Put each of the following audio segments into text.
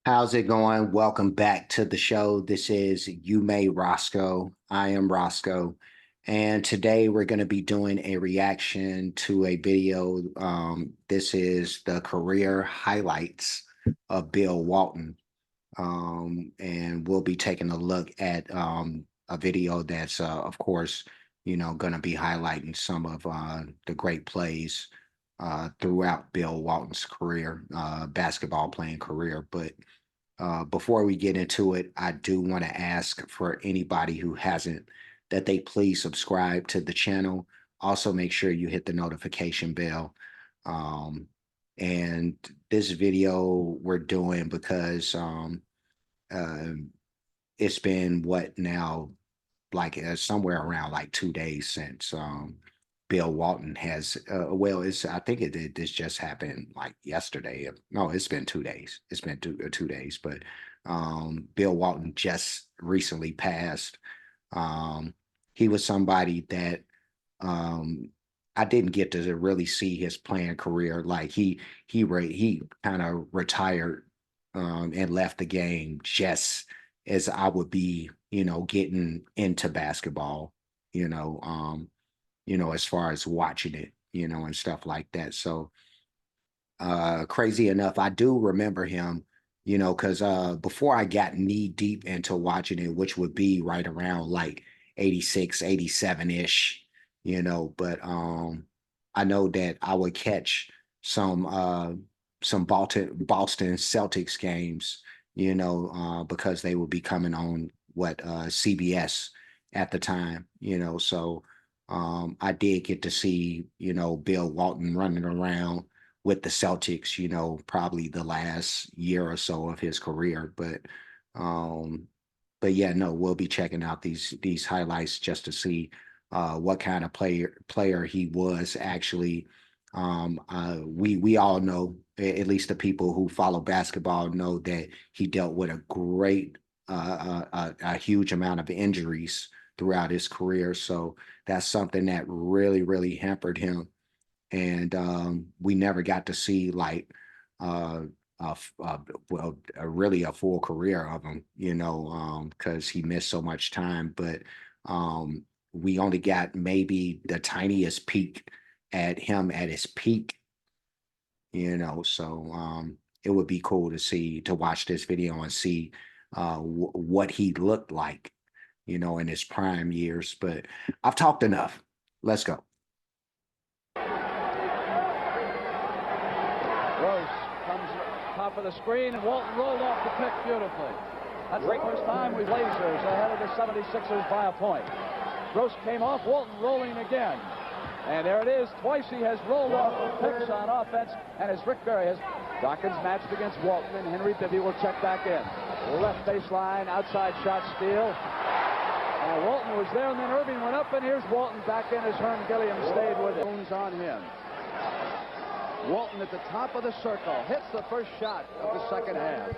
How's it going? Welcome back to the show. This is You May Roscoe. I am Roscoe. And today we're going to be doing a reaction to a video. This is the career highlights of Bill Walton. And we'll be taking a look at a video that's, of course, going to be highlighting some of the great plays throughout Bill Walton's career, basketball playing career. But before we get into it, I do want to ask for anybody who hasn't that they please subscribe to the channel. Also, make sure you hit the notification bell. Um, and this video we're doing because uh, it's been what now, like somewhere around like 2 days since Bill Walton has. Well, it's I think this just happened like yesterday. No, it's been 2 days. It's been 2 days, but Bill Walton just recently passed. Um, he was somebody that um, I didn't get to really see his playing career. Like he kind of retired and left the game just as I would be, getting into basketball, as far as watching it, and stuff like that. So crazy enough, I do remember him, because before I got knee deep into watching it, which would be right around like 86, 87-ish, but I know that I would catch some Boston Celtics games, because they would be coming on what CBS at the time, so I did get to see, Bill Walton running around with the Celtics, probably the last year or so of his career. Um, but yeah, no, we'll be checking out these highlights just to see what kind of player he was actually. We all know, at least the people who follow basketball know that he dealt with a huge amount of injuries throughout his career. So that's something that really, really hampered him. And we never got to see like well, really a full career of him, because he missed so much time. But we only got maybe the tiniest peek at him at his peak, So it would be cool to watch this video and see what he looked like, in his prime years. But I've talked enough. Let's go. Rose comes top of the screen, and Walton rolled off the pick beautifully. That's the first time we Blazers ahead of the 76ers by a point. Gross came off, Walton rolling again. And there it is. Twice he has rolled off the picks on offense, and as Rick Barry has. Dawkins matched against Walton, and Henry Bibby will check back in. Left baseline, outside shot steal. And Walton was there, and then Irving went up, and here's Walton back in as Herm Gilliam stayed with it. Bones on him. Walton at the top of the circle, hits the first shot of the second half.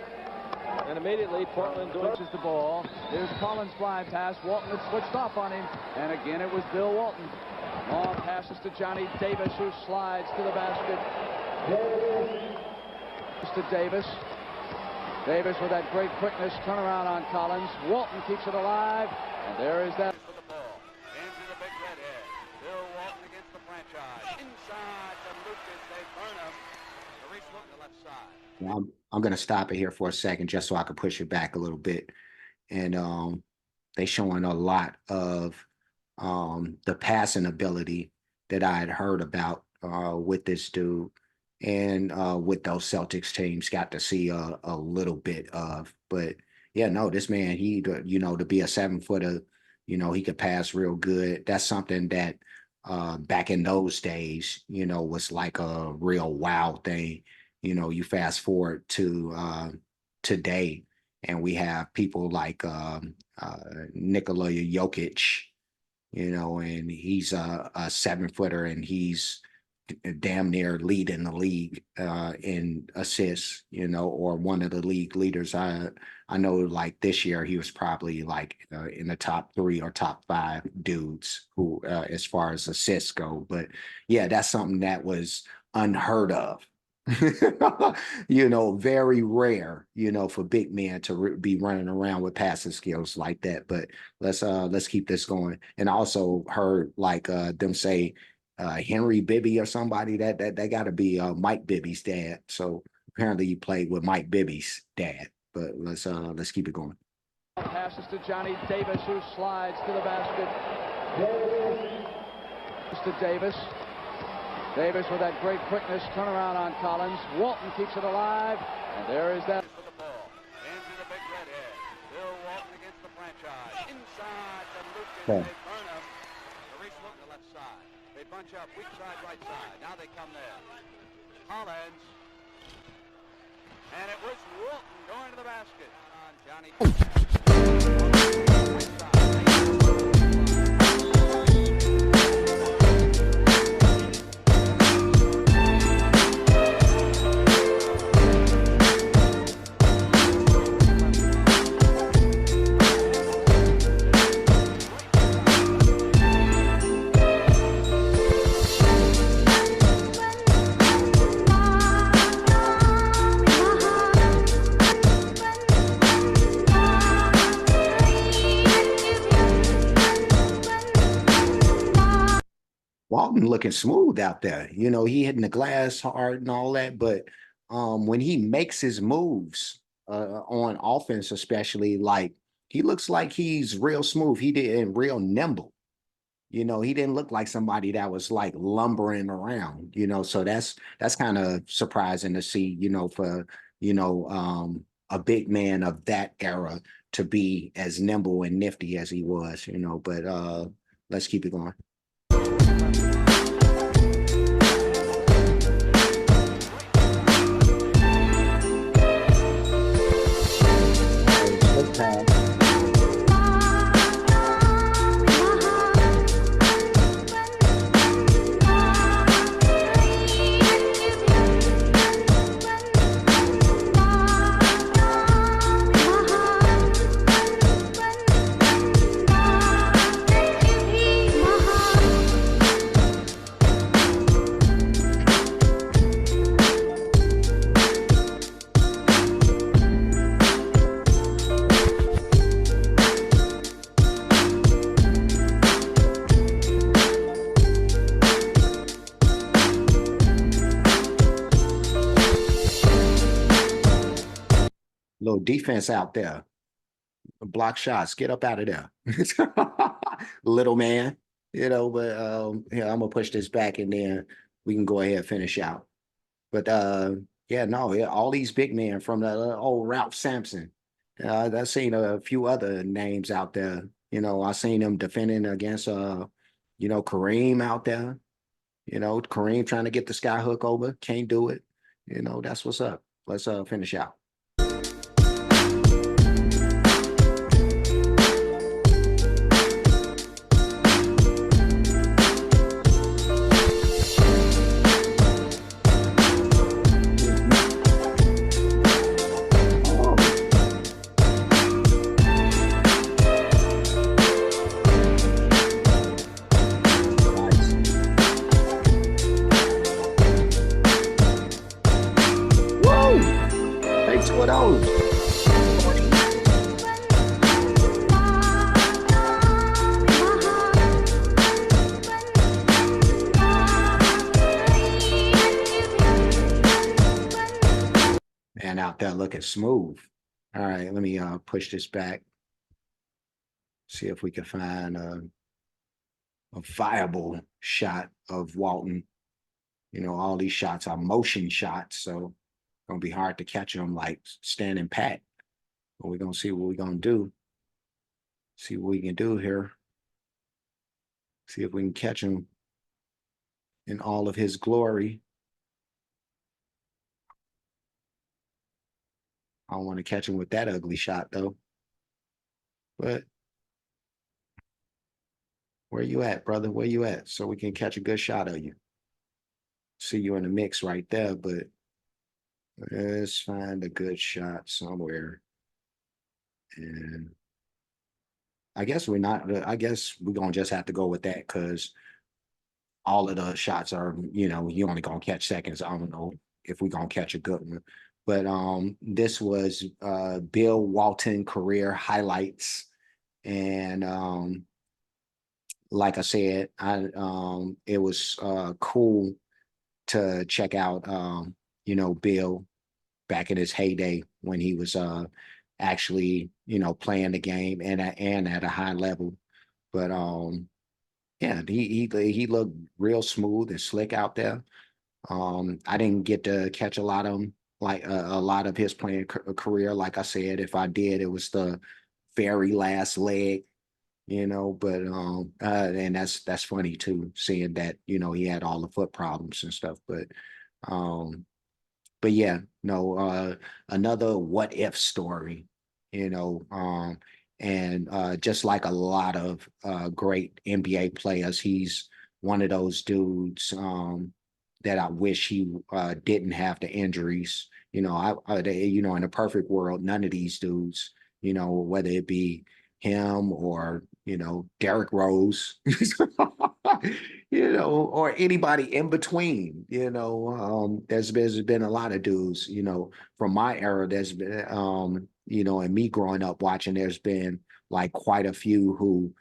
And immediately Portland launches the ball. Here's Collins' blind pass. Walton had switched off on him, and again it was Bill Walton. Long passes to Johnny Davis, who slides to the basket. To Davis. Davis with that great quickness, turnaround on Collins. Walton keeps it alive, and there is that. For the ball. Into the big redhead. Bill Walton against the franchise. Inside to Lucas. They burn him. The reach look to the left side. I'm going to stop it here for a second just so I can push it back a little bit. And they showing a lot of the passing ability that I had heard about with this dude. And with those Celtics teams, got to see a little bit of. But yeah, no, this man, to be a 7-footer, he could pass real good. That's something that back in those days, was like a real wow thing. You fast forward to today, and we have people like Nikola Jokic, and he's a 7-footer, and he's damn near leading the league in assists, or one of the league leaders. I know like this year he was probably like in the top 3 or top 5 dudes who as far as assists go. But yeah, that's something that was unheard of Very rare, for big men to be running around with passing skills like that. But let's keep this going. And I also heard like them say Henry Bibby or somebody that got to be Mike Bibby's dad. So apparently he played with Mike Bibby's dad. But let's keep it going. Passes to Johnny Davis, who slides to the basket. To Davis. Davis with that great quickness, turnaround on Collins. Walton keeps it alive, and there is that. For the ball. Into the big redhead. Bill Walton against the franchise. Inside the loop. Okay. They burn him. Maurice Wilton the left side. They bunch up weak side, right side. Now they come there. Collins. And it was Walton going to the basket. On Johnny. Right side. Walton looking smooth out there. He hitting the glass hard and all that, but when he makes his moves on offense, especially, like he looks like he's real smooth. He did and real nimble. He didn't look like somebody that was like lumbering around. So that's kind of surprising to see. For a big man of that era to be as nimble and nifty as he was. But let's keep it going. Little defense out there. Block shots. Get up out of there. Little man. But I'm gonna push this back and then we can go ahead and finish out. But all these big men from the old Ralph Sampson. I've seen a few other names out there. I seen them defending against Kareem out there. Kareem trying to get the sky hook over, can't do it. That's what's up. Let's finish out. Two of those. Man out there looking smooth. All right, let me push this back. See if we can find a viable shot of Walton. All these shots are motion shots, so gonna be hard to catch them like standing pat. But we're gonna see what we're gonna do. See what we can do here. See if we can catch him in all of his glory. I don't want to catch him with that ugly shot though. But where you at, brother? Where you at? So we can catch a good shot of you. See you in the mix right there, but let's find a good shot somewhere. And I guess we're gonna just have to go with that because all of the shots are, you only gonna catch seconds. I don't know if we're gonna catch a good one. But this was Bill Walton career highlights. And like I said, it was cool to check out Bill back in his heyday when he was actually, playing the game and at a high level. But yeah, he looked real smooth and slick out there. I didn't get to catch a lot of him, like a lot of his playing career. Like I said, if I did, it was the very last leg, but and that's funny too, seeing that, he had all the foot problems and stuff. Um but yeah, no, another what if story, you know, um, and just like a lot of great NBA players, he's one of those dudes that I wish he didn't have the injuries. In a perfect world, none of these dudes, whether it be him or Derrick Rose, or anybody in between. There's been a lot of dudes, from my era. There's been, and me growing up watching, there's been like quite a few who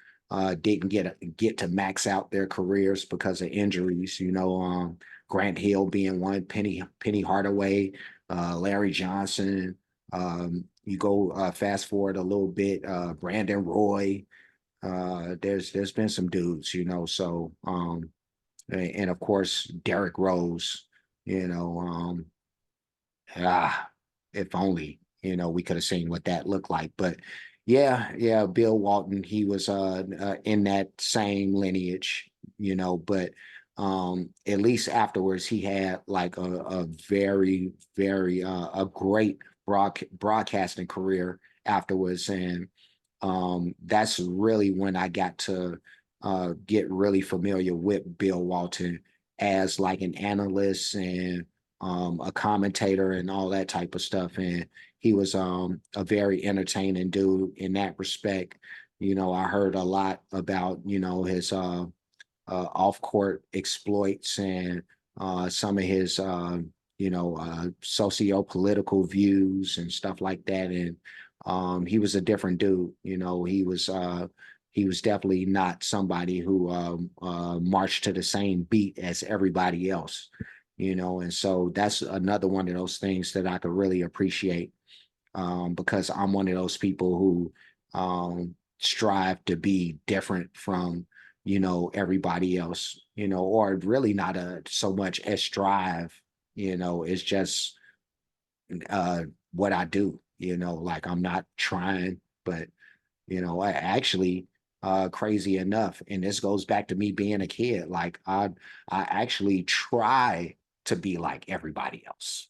didn't get to max out their careers because of injuries. Grant Hill being one, Penny Hardaway, Larry Johnson. You go fast forward a little bit, Brandon Roy. There's been some dudes, so and of course Derrick Rose, you know, ah, if only, we could have seen what that looked like. But yeah, Bill Walton, he was in that same lineage, but at least afterwards he had like a very, very a great broadcasting career afterwards. And that's really when I got to get really familiar with Bill Walton as like an analyst and a commentator and all that type of stuff. And he was a very entertaining dude in that respect. I heard a lot about, his off-court exploits and some of his, socio-political views and stuff like that. And he was a different dude. He was definitely not somebody who marched to the same beat as everybody else. And so that's another one of those things that I could really appreciate, because I'm one of those people who strive to be different from, everybody else, or really not so much as strive, it's just what I do, like I'm not trying, but I actually, crazy enough, and this goes back to me being a kid, like I actually try to be like everybody else.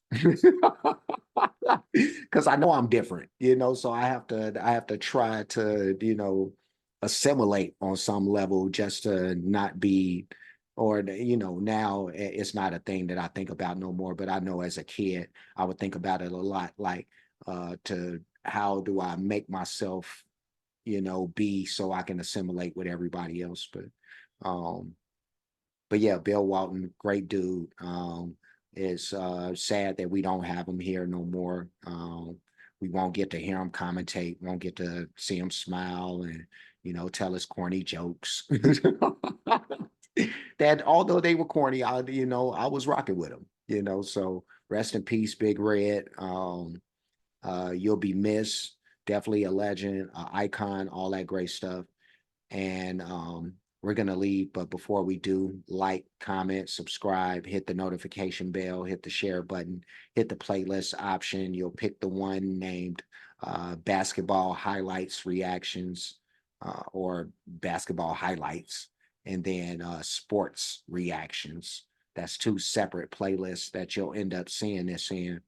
Because I know I'm different, so I have to try to, assimilate on some level just to not be, or now it's not a thing that I think about no more, but I know as a kid I would think about it a lot, like to how do I make myself, be so I can assimilate with everybody else. Um, but yeah, Bill Walton, great dude. It's sad that we don't have him here no more. We won't get to hear him commentate, won't get to see him smile and, tell his corny jokes. That although they were corny, I was rocking with him, so rest in peace, Big Red. You'll be missed. Definitely a legend, an icon, all that great stuff. And we're going to leave. But before we do, like, comment, subscribe, hit the notification bell, hit the share button, hit the playlist option. You'll pick the one named Basketball Highlights Reactions, or Basketball Highlights, and then Sports Reactions. That's two separate playlists that you'll end up seeing this in,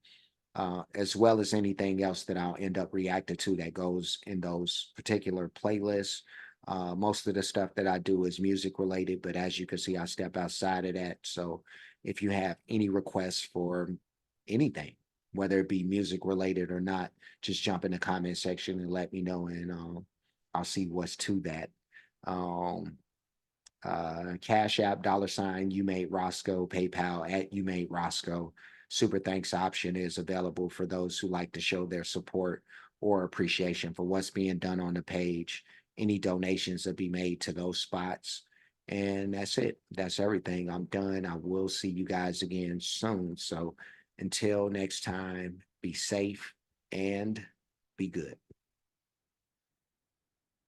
as well as anything else that I'll end up reacting to that goes in those particular playlists. Most of the stuff that I do is music related, but as you can see, I step outside of that. So if you have any requests for anything, whether it be music related or not, just jump in the comment section and let me know, and I'll see what's to that. Um, Cash App, $, you made Roscoe, PayPal at you made Roscoe. super thanks option is available for those who like to show their support or appreciation for what's being done on the page. Any donations will be made to those spots. And that's it. That's everything. I'm done. I will see you guys again soon. So until next time, be safe and be good.